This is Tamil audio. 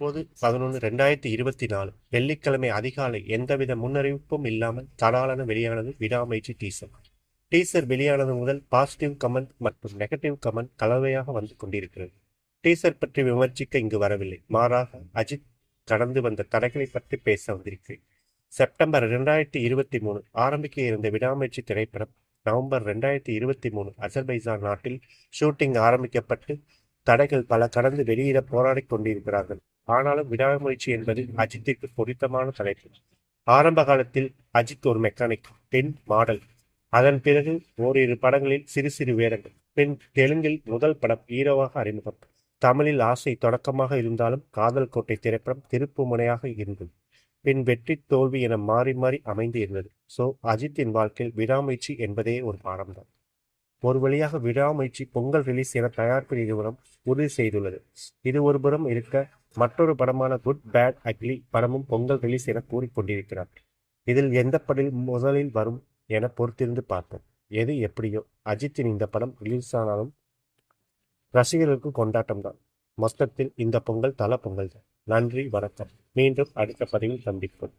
9/11/2024 வெள்ளிக்கிழமை அதிகாலை எந்தவித முன்னறிவிப்பும் இல்லாமல் தடாலென வெளியானது விடாமுயற்சி டீசர். டீசர் வெளியானது முதல் பாசிட்டிவ் கமெண்ட் மற்றும் நெகட்டிவ் கமெண்ட் கலவையாக வந்து கொண்டிருக்கிறது. டீசர் பற்றி விமர்சிக்க இங்கு வரவில்லை, மாறாக அஜித் கடந்து வந்த தடைகளை பற்றி பேச வந்திருக்கிறேன். செப்டம்பர் 2023 ஆரம்பிக்க இருந்த விடாமுயற்சி திரைப்படம் நவம்பர் 2023 அசர்பைஜான் நாட்டில் ஷூட்டிங் ஆரம்பிக்கப்பட்டு தடைகள் பல கடந்து வெளியிட போராடி கொண்டிருக்கிறார்கள். ஆனாலும் விடாமுயற்சி என்பது அஜித்திற்கு பொருத்தமான தலைப்பு. ஆரம்ப காலத்தில் அஜித் ஒரு மெக்கானிக், பின் மாடல், அதன் பிறகு ஓரிரு படங்களில் சிறு சிறு வேடங்கள், பின் தெலுங்கில் முதல் படம் ஹீரோவாக அறிமுகம். தமிழில் ஆசை தொடக்கமாக இருந்தாலும் காதல் கோட்டை திரைப்படம் திருப்பு முனையாக இருந்தது. பின் வெற்றி தோல்வி என மாறி மாறி அமைந்து இருந்தது. அஜித்தின் வாழ்க்கையில் விடாமுயற்சி என்பதே ஒரு பாடம்தான். ஒரு வழியாக விடாமுயற்சி பொங்கல் ரிலீஸ் என தயாரிப்பு நிறுவனம் உறுதி செய்துள்ளது. இது ஒரு புறம் இருக்க, மற்றொரு படமான குட் பேட் அக்லி படமும் பொங்கல் ரிலீஸ் என கூறிக்கொண்டிருக்கிறார். இதில் எந்த படம் முதலில் வரும் என பொறுத்திருந்து பார்ப்போம். எது எப்படியோ அஜித்தின் இந்த படம் ரிலீஸ் ஆனாலும் ரசிகர்களுக்கு கொண்டாட்டம் தான். மொத்தத்தில் இந்த பொங்கல் தல பொங்கல் தான். நன்றி, வணக்கம். மீண்டும் அடுத்த பதிவில் சந்திப்போம்.